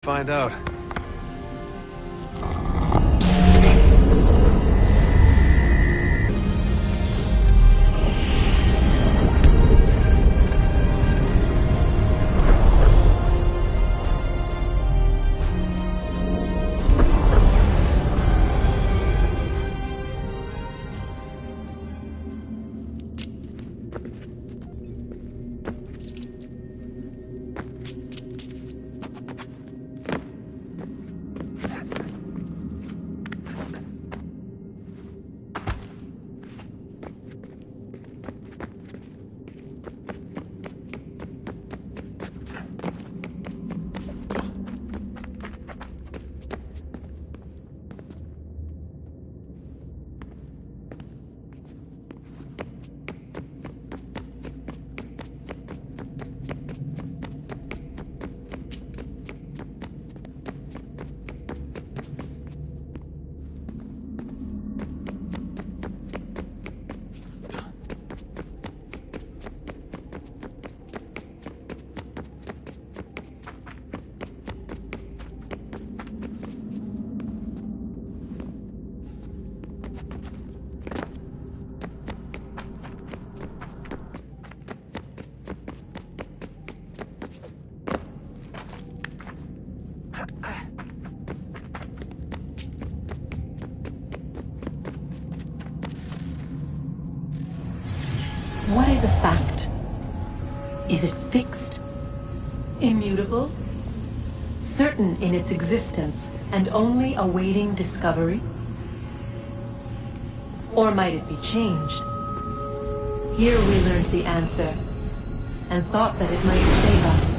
Find out. What is a fact? Is it fixed? Immutable? Certain in its existence and only awaiting discovery? Or might it be changed? Here we learned the answer and thought that it might save us.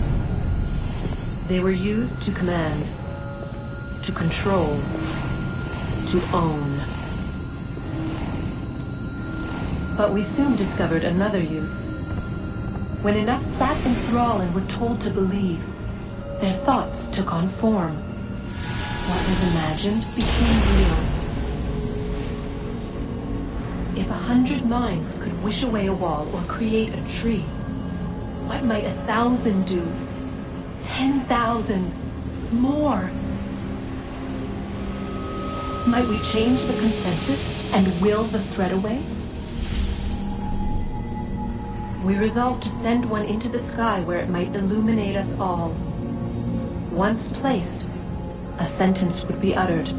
They were used to command, to control, to own. But we soon discovered another use. When enough sat in thrall and were told to believe, their thoughts took on form. What was imagined became real. If 100 minds could wish away a wall or create a tree, what might 1,000 do? 10,000? More? Might we change the consensus and will the threat away? We resolved to send one into the sky where it might illuminate us all. Once placed, a sentence would be uttered.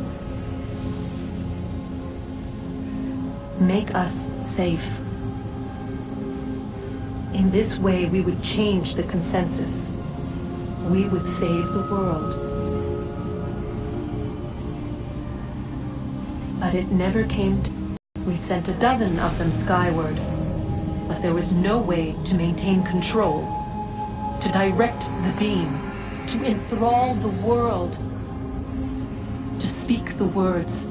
Make us safe. In this way, we would change the consensus. We would save the world. But it never came to... We sent a dozen of them skyward. But there was no way to maintain control, to direct the beam, to enthrall the world, to speak the words.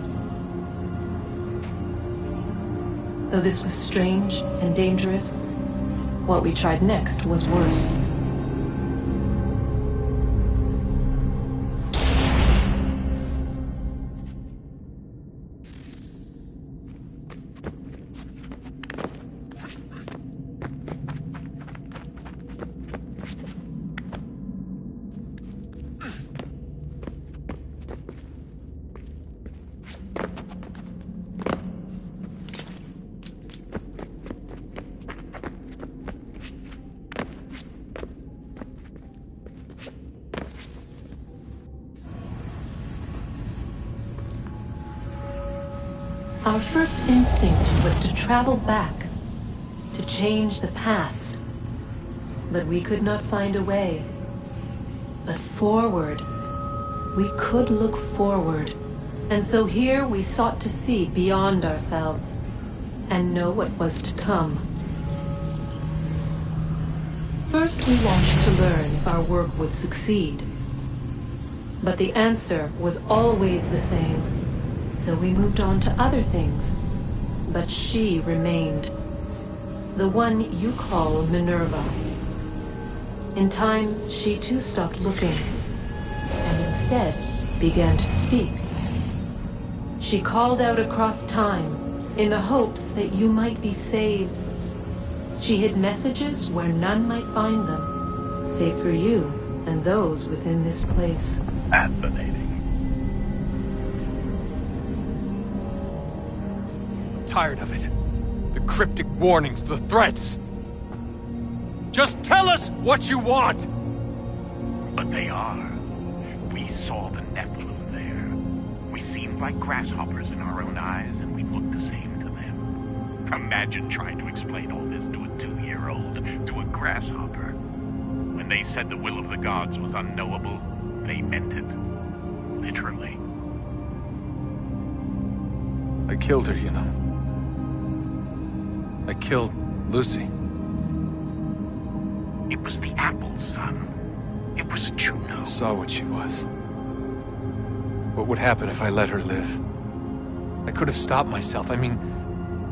Though this was strange and dangerous, what we tried next was worse. Our first instinct was to travel back, to change the past. But we could not find a way. But forward, we could look forward. And so here we sought to see beyond ourselves and know what was to come. First we watched to learn if our work would succeed. But the answer was always the same. So we moved on to other things, but she remained. The one you call Minerva. In time, she too stopped looking, and instead began to speak. She called out across time, in the hopes that you might be saved. She hid messages where none might find them, save for you and those within this place. Fascinating. I'm tired of it. The cryptic warnings, the threats. Just tell us what you want! But they are. We saw the Nephilim there. We seemed like grasshoppers in our own eyes, and we looked the same to them. Imagine trying to explain all this to a 2-year-old, to a grasshopper. When they said the will of the gods was unknowable, they meant it. Literally. I killed her, you know. I killed Lucy. It was the apple, son. It was Juno. I saw what she was. What would happen if I let her live? I could have stopped myself. I mean,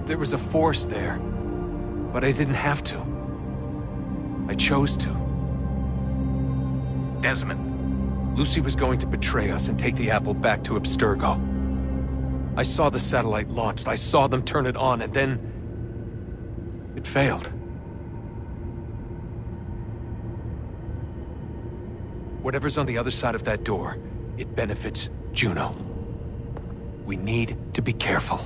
there was a force there. But I didn't have to. I chose to. Desmond. Lucy was going to betray us and take the apple back to Abstergo. I saw the satellite launched. I saw them turn it on, and then... it failed. Whatever's on the other side of that door, it benefits Juno. We need to be careful.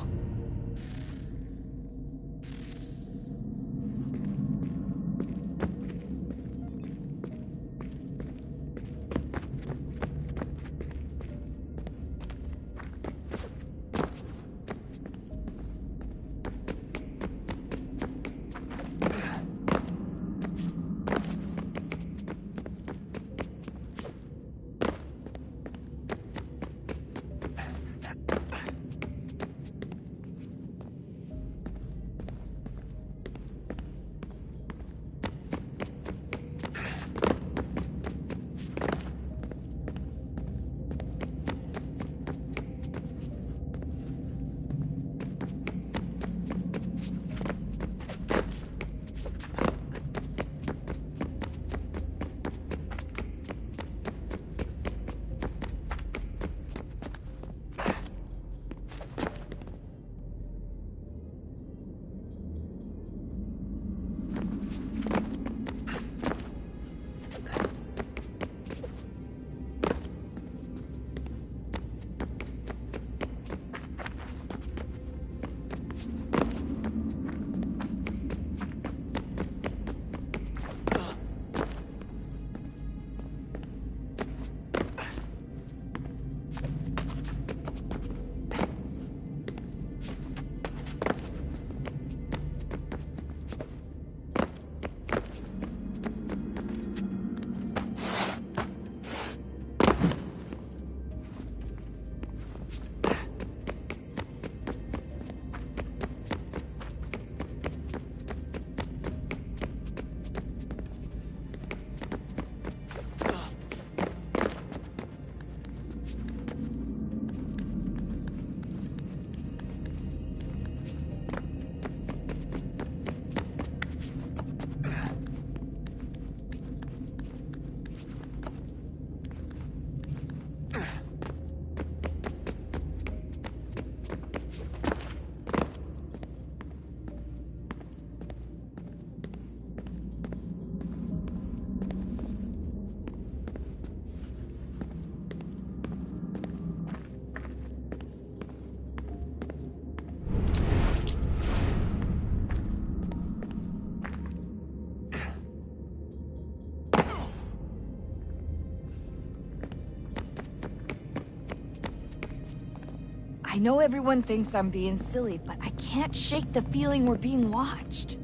I know everyone thinks I'm being silly, but I can't shake the feeling we're being watched.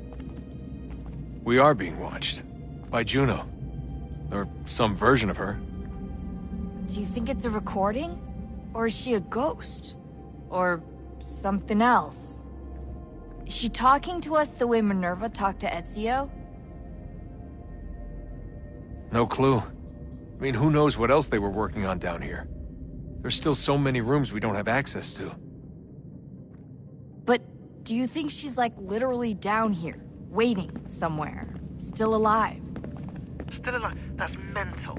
We are being watched. By Juno. Or some version of her. Do you think it's a recording? Or is she a ghost? Or something else? Is she talking to us the way Minerva talked to Ezio? No clue. I mean, who knows what else they were working on down here? There's still so many rooms we don't have access to. But do you think she's like literally down here, waiting somewhere, still alive? Still alive? That's mental.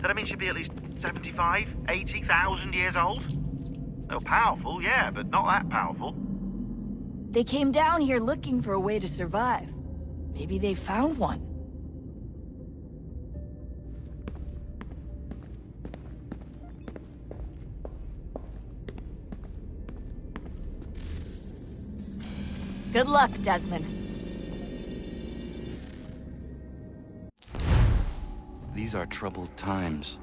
That means she'd be at least 75, 80,000 years old? Oh, powerful, yeah, but not that powerful. They came down here looking for a way to survive. Maybe they found one. Good luck, Desmond. These are troubled times.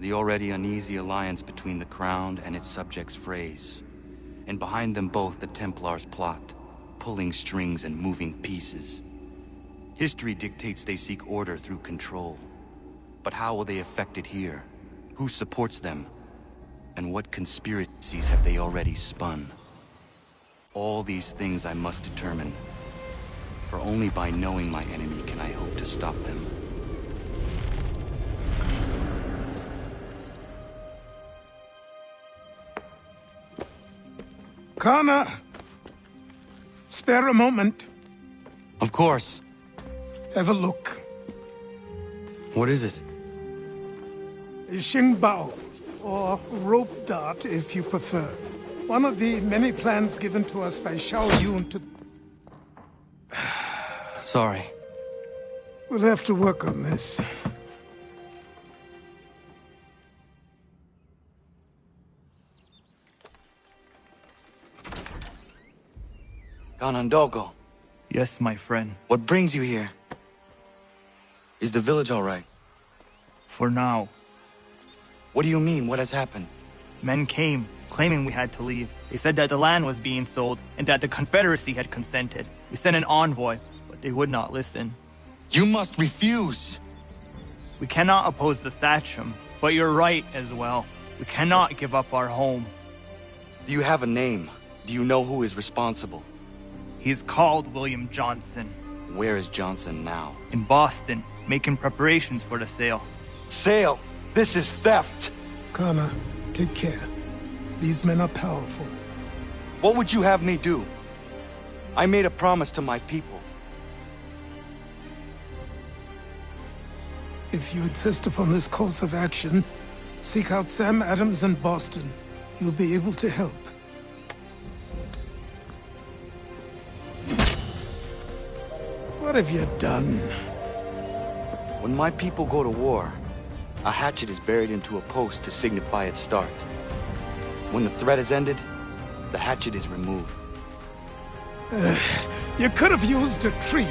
The already uneasy alliance between the Crown and its subjects frays. And behind them both the Templars plot, pulling strings and moving pieces. History dictates they seek order through control. But how will they affect it here? Who supports them? And what conspiracies have they already spun? All these things I must determine. For only by knowing my enemy can I hope to stop them. Connor! Spare a moment. Of course. Have a look. What is it? A Xingbao, or rope dart if you prefer. One of the many plans given to us by Xiao Yun to... Sorry. We'll have to work on this. Ganondogo, Yes, my friend. what brings you here? Is the village all right? For now. What do you mean? What has happened? Men came, claiming we had to leave. They said that the land was being sold, and that the Confederacy had consented. We sent an envoy, but they would not listen. You must refuse! We cannot oppose the Sachem, but you're right as well. We cannot give up our home. Do you have a name? Do you know who is responsible? He is called William Johnson. Where is Johnson now? In Boston, making preparations for the sale. Sale! This is theft! Connor, take care. These men are powerful. What would you have me do? I made a promise to my people. If you insist upon this course of action, seek out Sam Adams in Boston. He'll be able to help. What have you done? When my people go to war, a hatchet is buried into a post to signify its start. When the threat is ended, the hatchet is removed. You could have used a tree.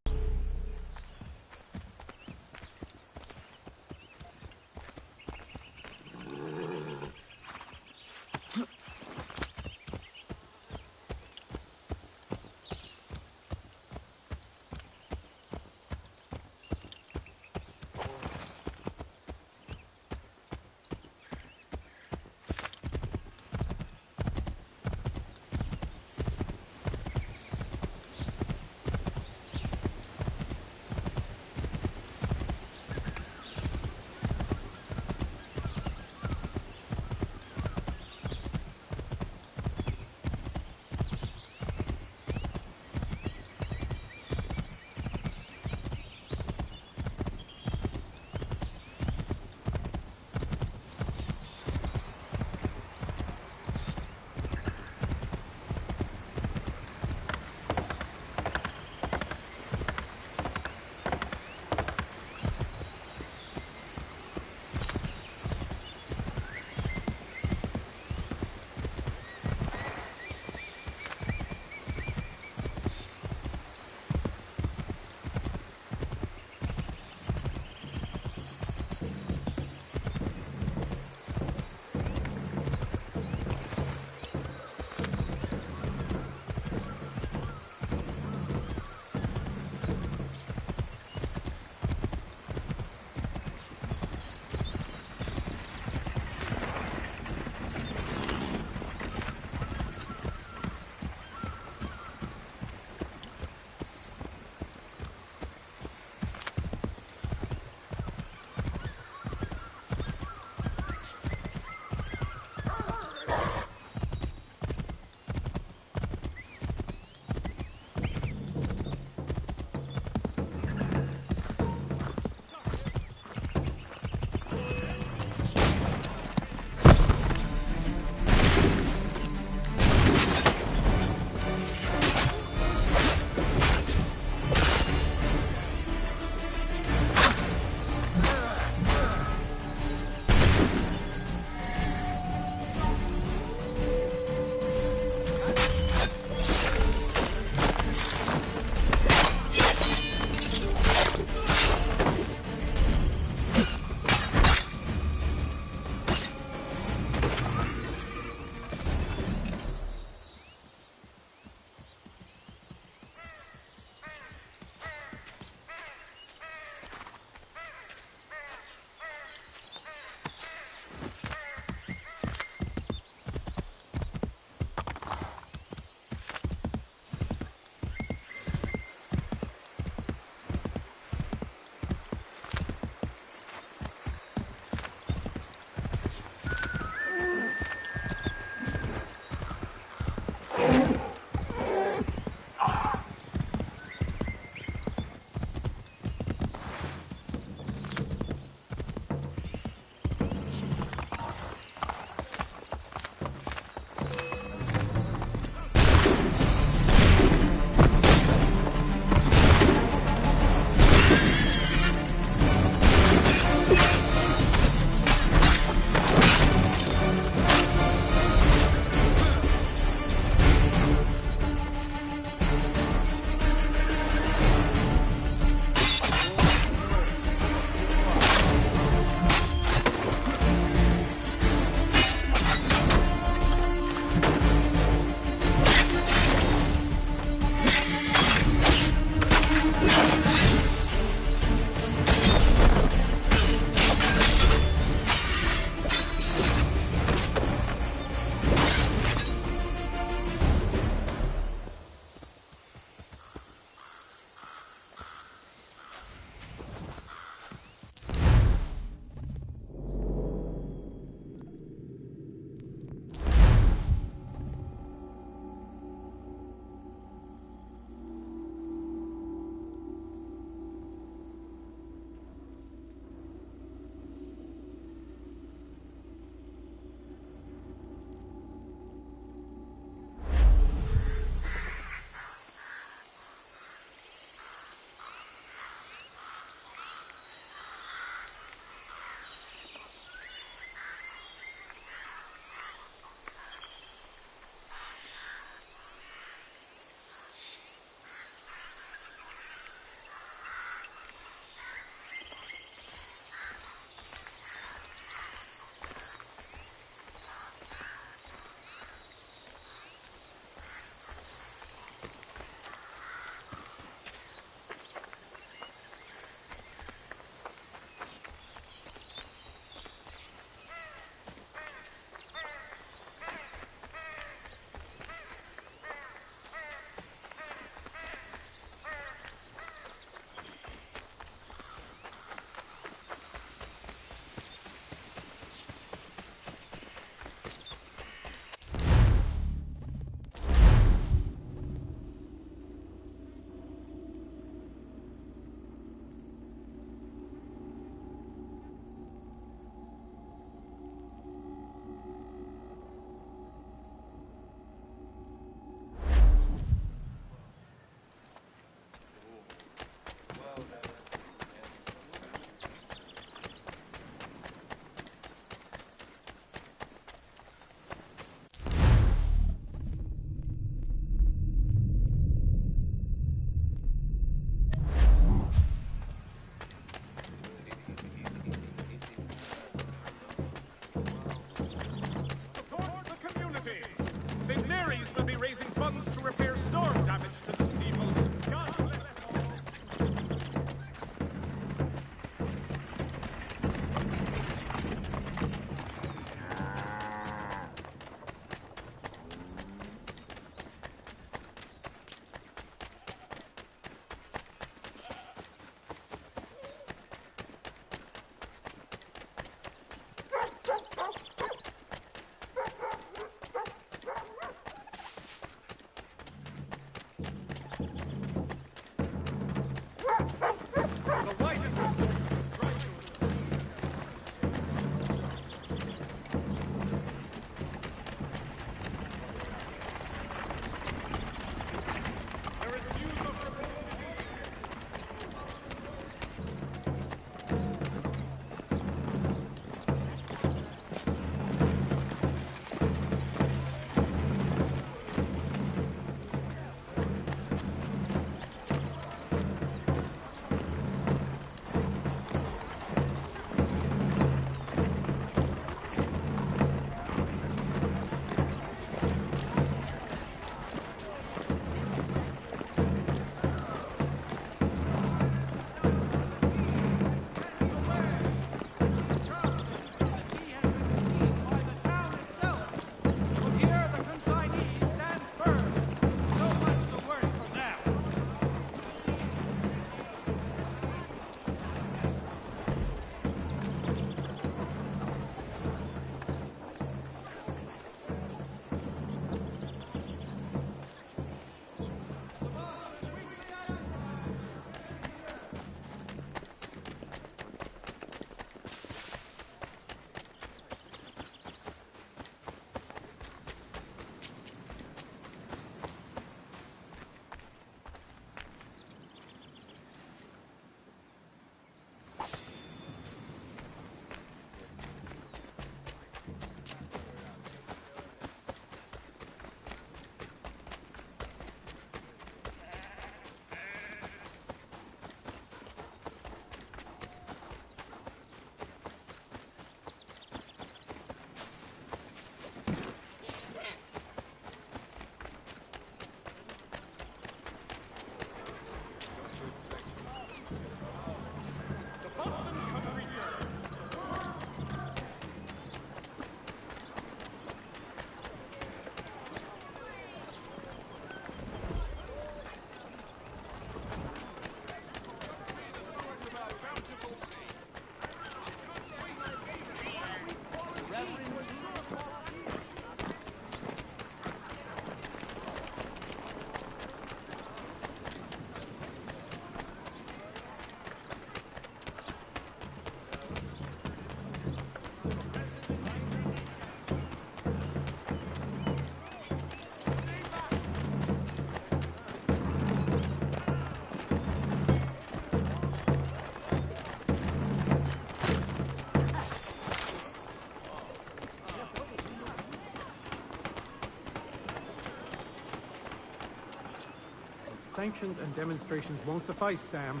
sanctions and demonstrations won't suffice, Sam.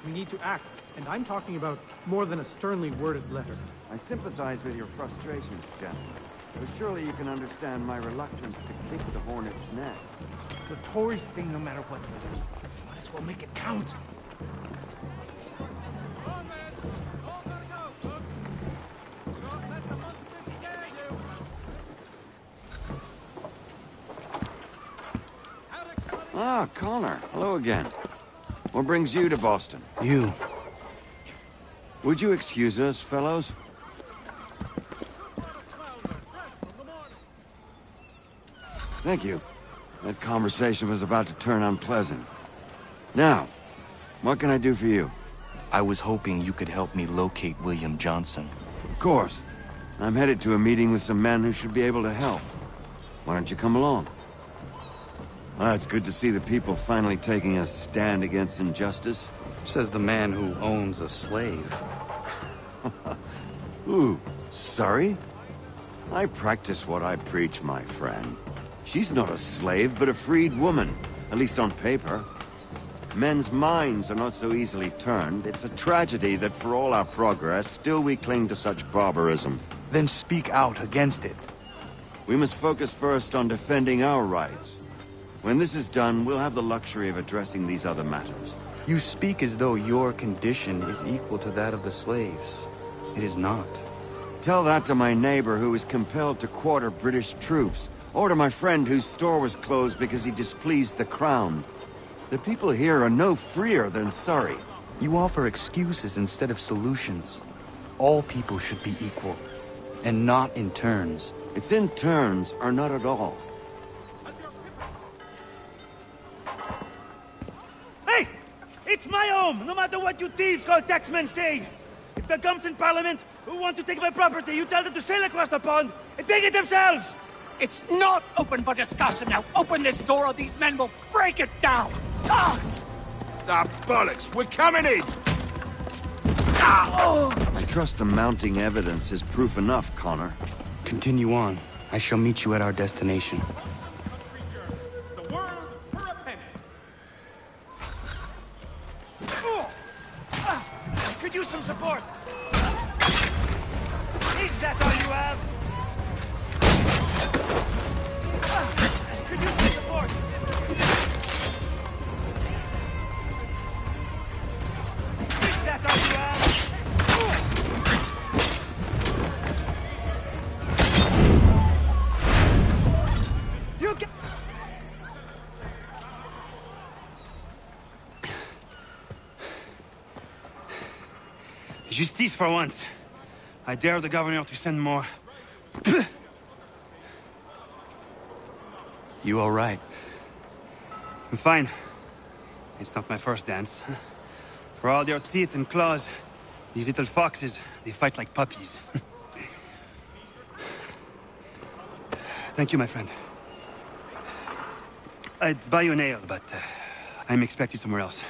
We need to act, and I'm talking about more than a sternly worded letter. I sympathize with your frustrations, gentlemen. But surely you can understand my reluctance to kick the hornet's nest. It's a tourist thing no matter what. Might as well make it count. Ah, Connor. Hello again. What brings you to Boston? You. Would you excuse us, fellows? Thank you. That conversation was about to turn unpleasant. Now, what can I do for you? I was hoping you could help me locate William Johnson. Of course. I'm headed to a meeting with some men who should be able to help. Why don't you come along? It's good to see the people finally taking a stand against injustice. Says the man who owns a slave. Ooh, sorry? I practice what I preach, my friend. She's not a slave, but a freed woman, at least on paper. Men's minds are not so easily turned. It's a tragedy that for all our progress, still we cling to such barbarism. Then speak out against it. We must focus first on defending our rights. When this is done, we'll have the luxury of addressing these other matters. You speak as though your condition is equal to that of the slaves. It is not. Tell that to my neighbor who was compelled to quarter British troops, or to my friend whose store was closed because he displeased the crown. The people here are no freer than Surrey. You offer excuses instead of solutions. All people should be equal, and not in turns. It's in turns, or not at all. Hey! It's my home, no matter what you thieves called taxmen say! If the gums in Parliament who want to take my property, you tell them to sail across the pond and take it themselves! It's not open for discussion now. Open this door or these men will break it down. Ah! Ah, bollocks! We're coming in! I trust the mounting evidence is proof enough, Connor. Continue on. I shall meet you at our destination. The world for a penny! Could use some support! Is that all you have? Could use some support! Is that all you have? You can... Justice for once. I dare the governor to send more. You all right? I'm fine. It's not my first dance. For all their teeth and claws, these little foxes, they fight like puppies. Thank you, my friend. I'd buy you an ale, but I'm expected somewhere else.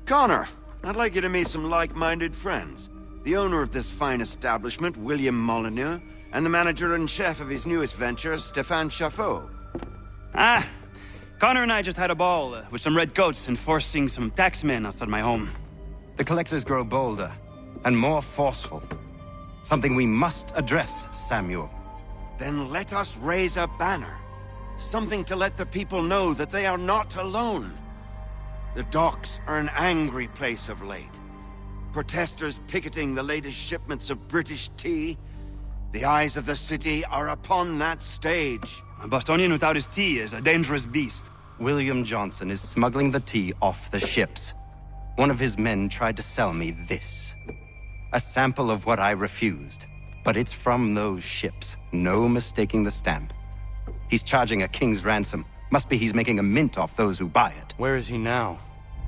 Connor, I'd like you to meet some like-minded friends. The owner of this fine establishment, William Molyneux, and the manager and chef of his newest venture, Stéphane Chaffeau. Ah, Connor and I just had a ball with some red coats enforcing some taxmen outside my home. The collectors grow bolder and more forceful. Something we must address, Samuel. Then let us raise a banner. Something to let the people know that they are not alone. The docks are an angry place of late. Protesters picketing the latest shipments of British tea. The eyes of the city are upon that stage. A Bostonian without his tea is a dangerous beast. William Johnson is smuggling the tea off the ships. One of his men tried to sell me this. A sample of what I refused. But it's from those ships. No mistaking the stamp. He's charging a king's ransom. Must be he's making a mint off those who buy it. Where is he now?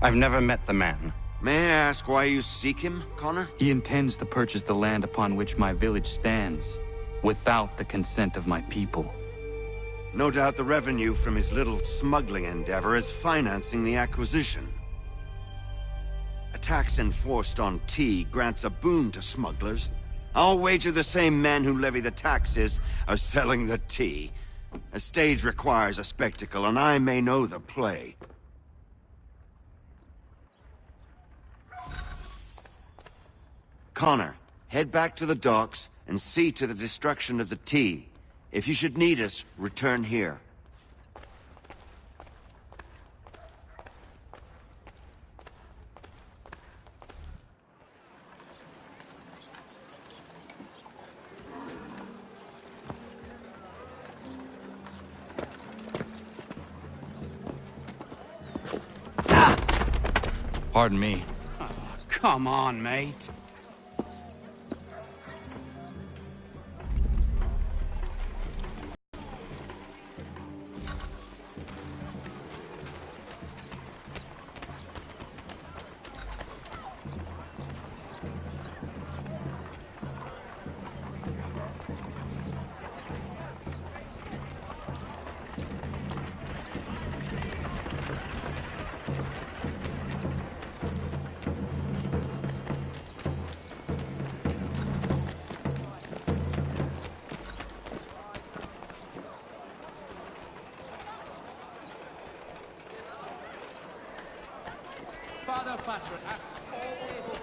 I've never met the man. May I ask why you seek him, Connor? He intends to purchase the land upon which my village stands, without the consent of my people. No doubt the revenue from his little smuggling endeavor is financing the acquisition. A tax enforced on tea grants a boon to smugglers. I'll wager the same men who levy the taxes are selling the tea. A stage requires a spectacle, and I may know the play. Connor, head back to the docks and see to the destruction of the tea. If you should need us, return here. Pardon me. Oh, come on, mate. Father Patrick asks all able.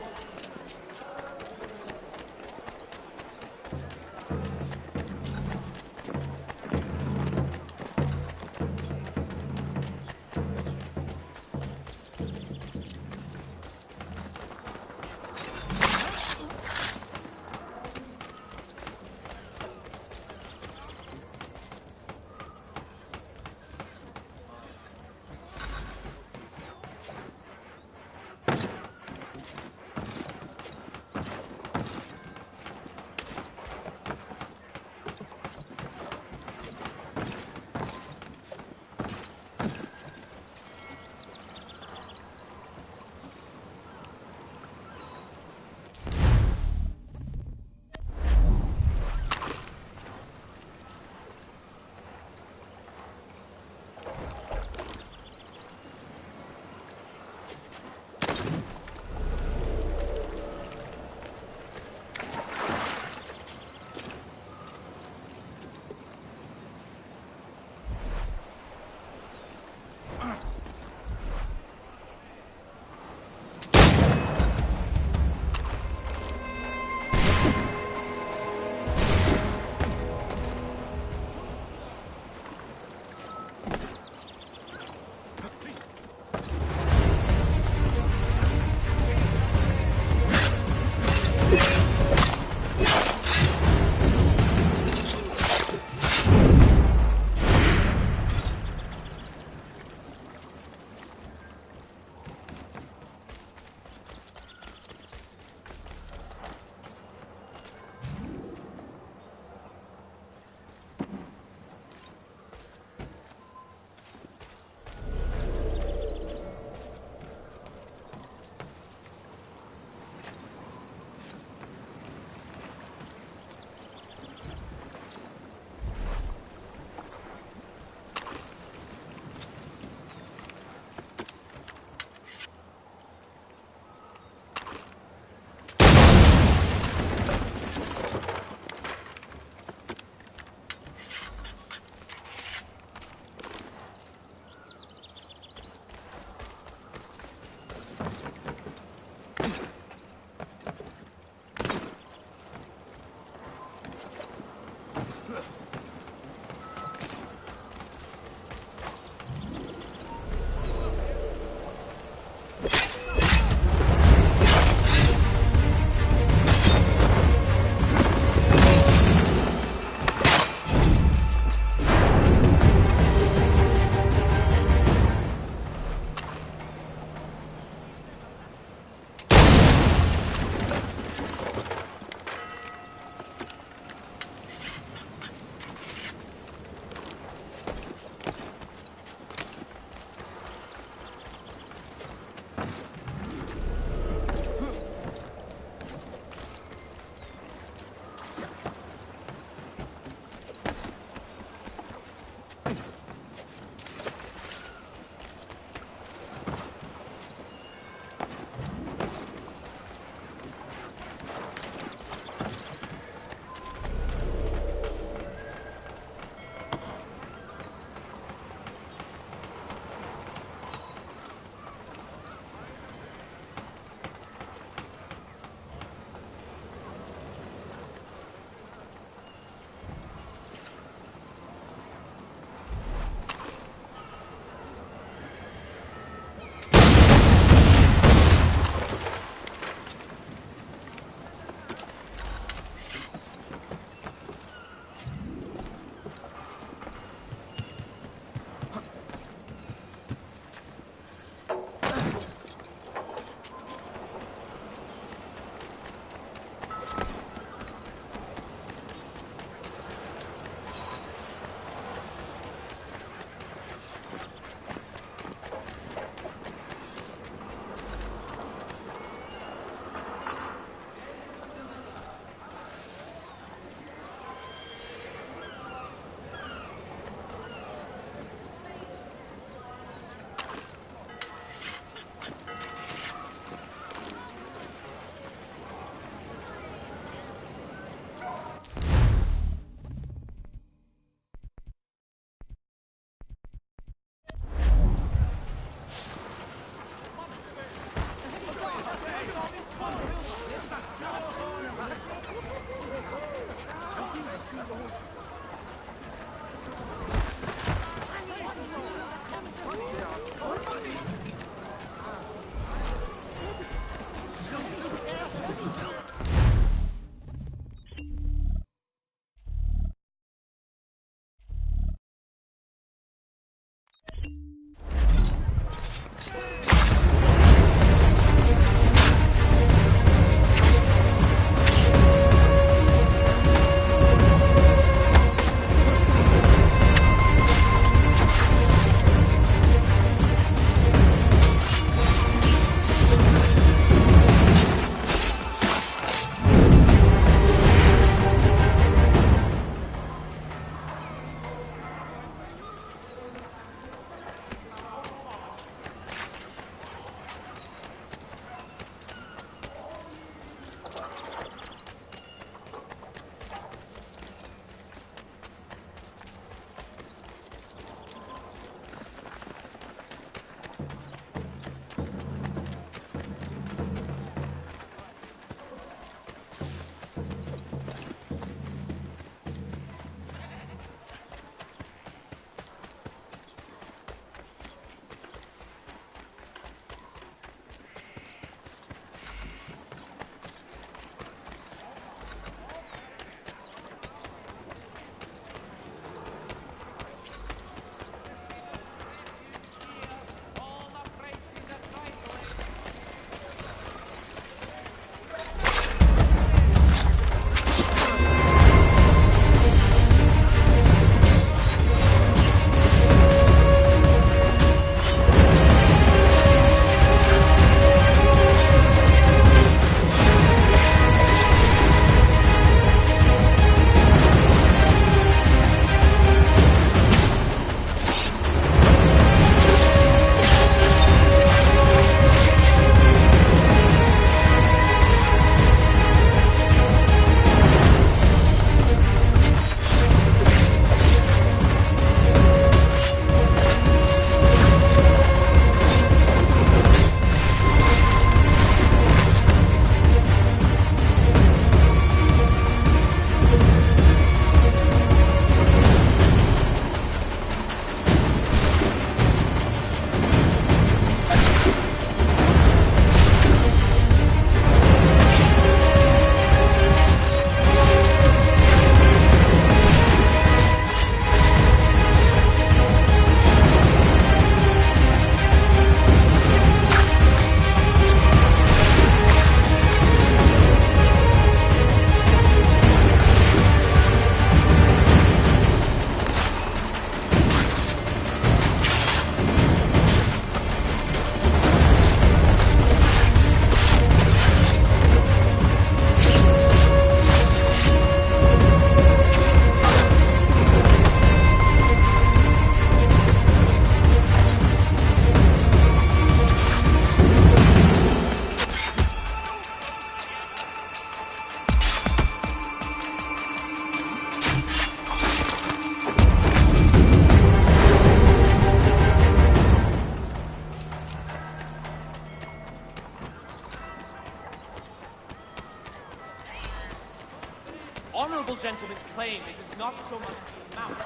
honorable gentlemen claim it is not so much the amount.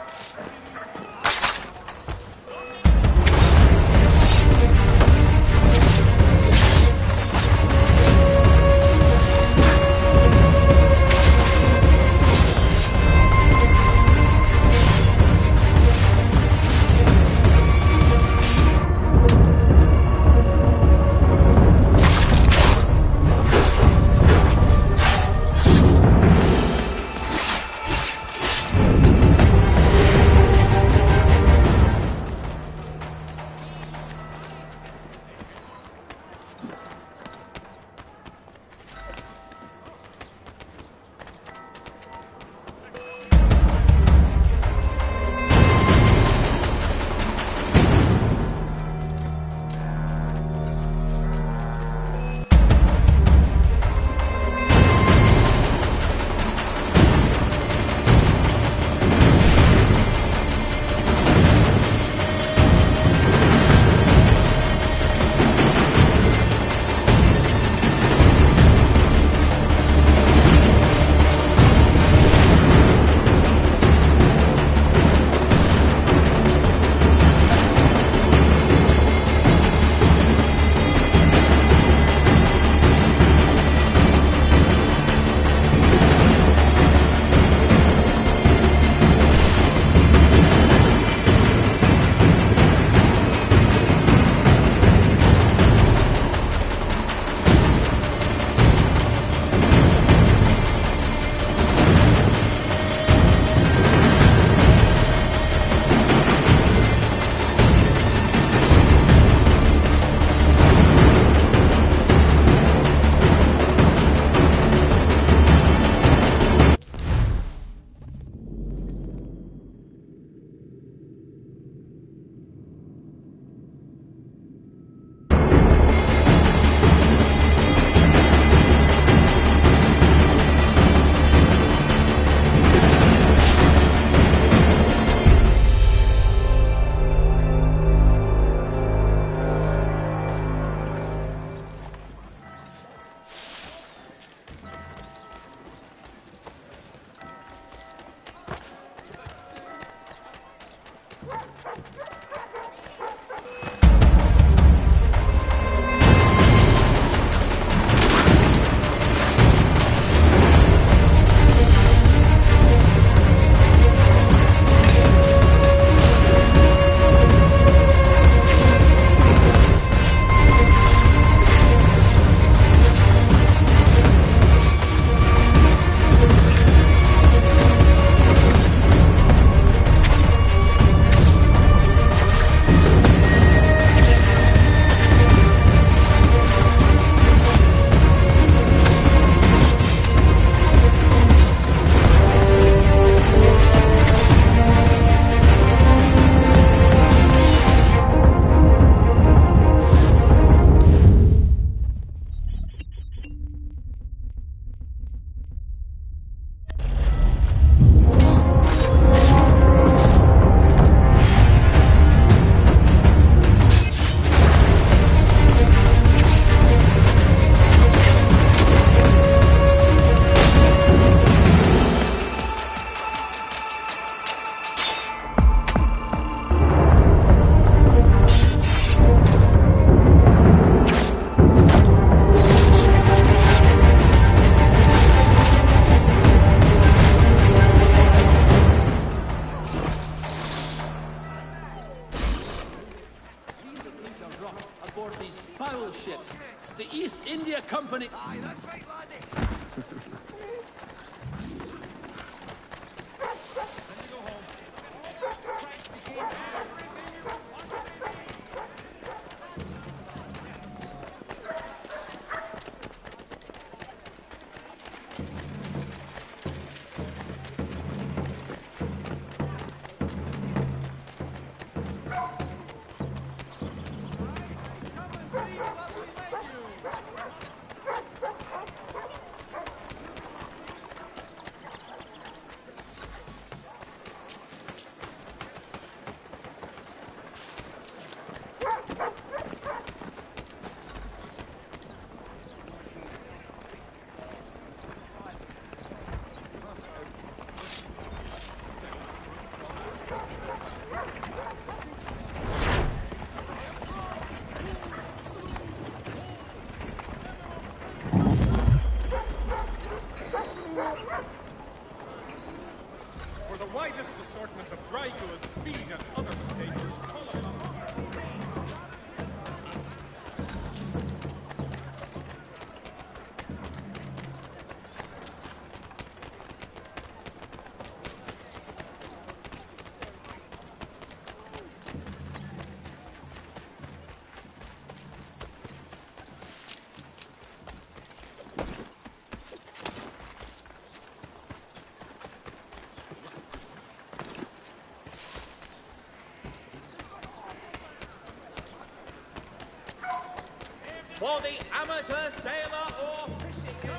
Company. Aye, that's right, laddie. widest assortment of dry goods, feed, and other staples. For the amateur sailor or fishing.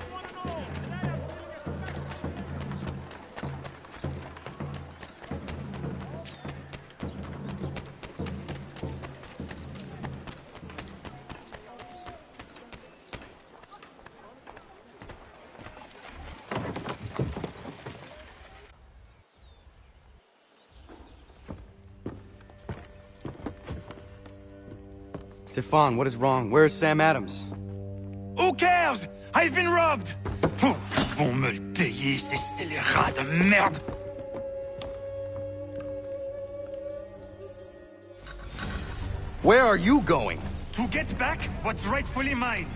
Stefan, what is wrong? Where's Sam Adams? Who cares? I've been robbed! Oh, ils vont me le payer, ces scélérats de merde! Where are you going? To get back what's rightfully mine.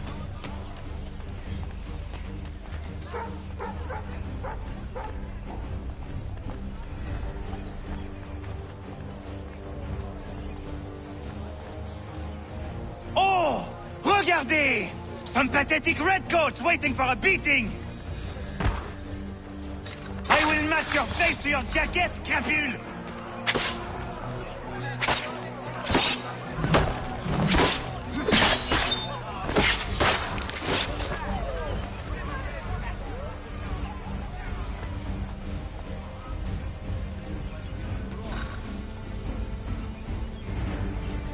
Oh! Regardez! Some pathetic redcoats waiting for a beating! I will mash your face to your jacket, crapule!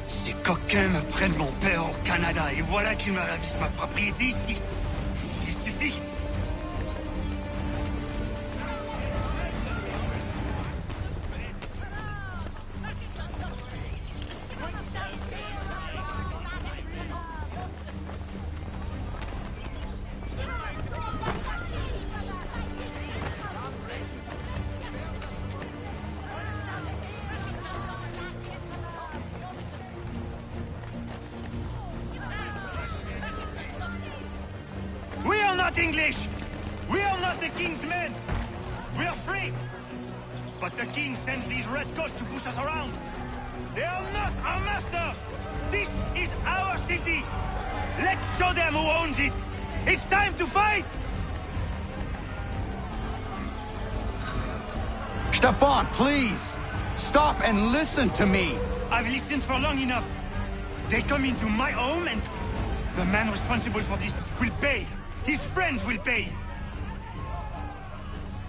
Ces coquins me prennent mon père au Canada et voilà qu'ils me ravissent ma propriété ici. Il suffit. We are not English! We are not the king's men! We are free! But the king sends these redcoats to push us around! They are not our masters! This is our city! Let's show them who owns it! It's time to fight! Stefan, please! Stop and listen to me! I've listened for long enough. They come into my home and the man responsible for this will pay. His friends will pay.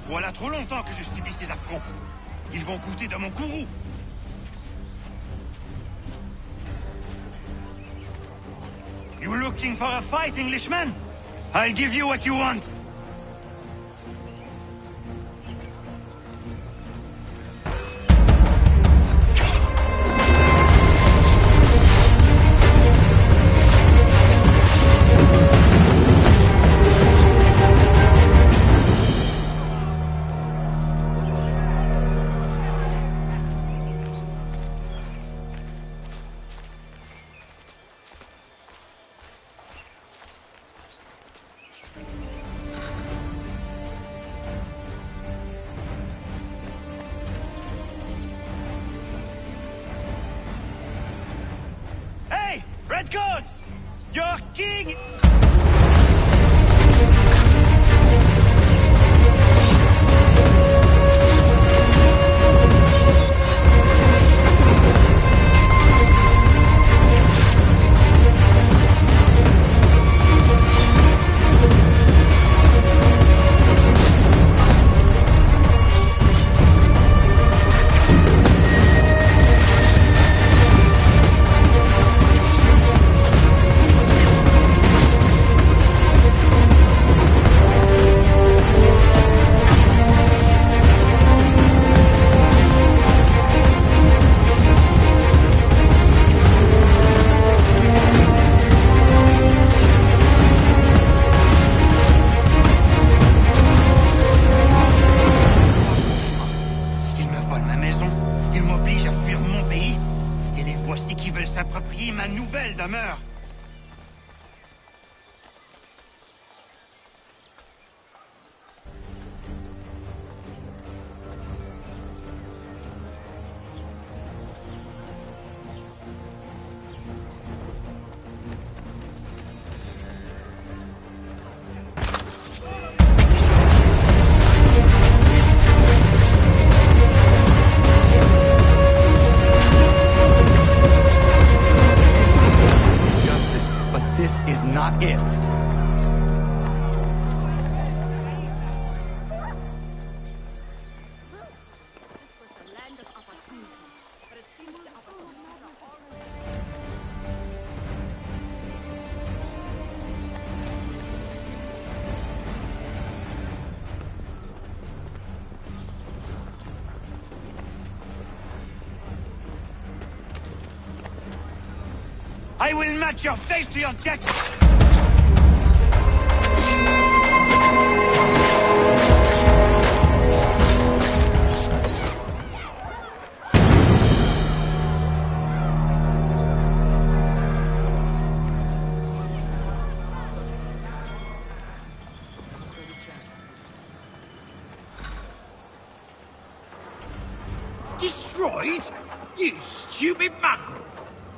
Voilà trop longtemps que je subis ces affronts. Ils vont goûter de mon courroux. You looking for a fight, Englishman? I'll give you what you want. Hey, redcoats! Your king... demeure. This is not it. I will match your face to your deck! Destroyed? You stupid mongrel!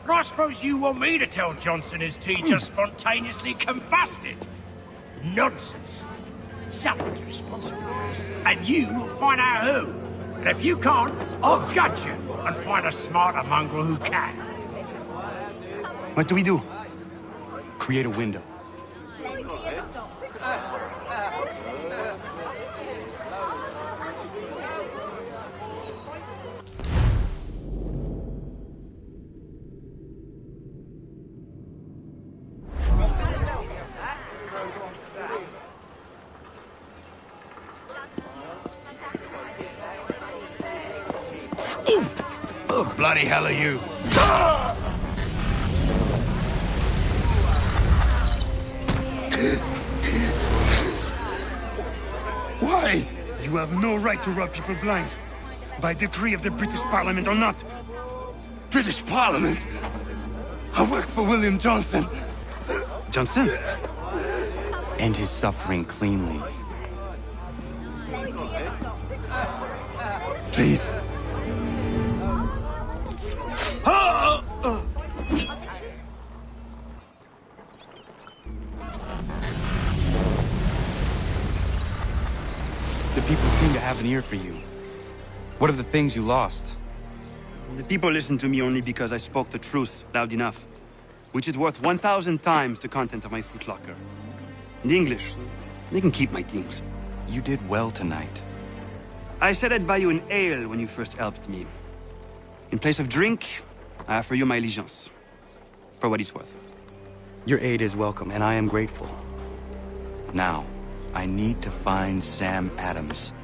I suppose you want me to tell Johnson his tea just spontaneously combusted? Nonsense. Someone's responsible for this, and you will find out who. And if you can't, I'll gut you and find a smarter mongrel who can. What do we do? Create a window. Oh, bloody hell are you? Why? You have no right to rob people blind. By decree of the British Parliament or not. British Parliament? I work for William Johnson. Johnson? End his suffering cleanly. Please. The people seem to have an ear for you. What are the things you lost? The people listen to me only because I spoke the truth loud enough. Which is worth 1,000 times the content of my footlocker. The English, they can keep my things. You did well tonight. I said I'd buy you an ale when you first helped me. In place of drink, I offer you my allegiance. For what it's worth. Your aid is welcome, and I am grateful. Now, I need to find Sam Adams.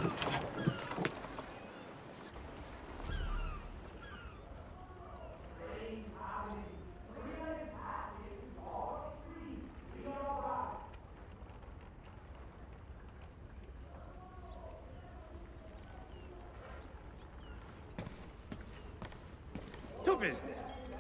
To business.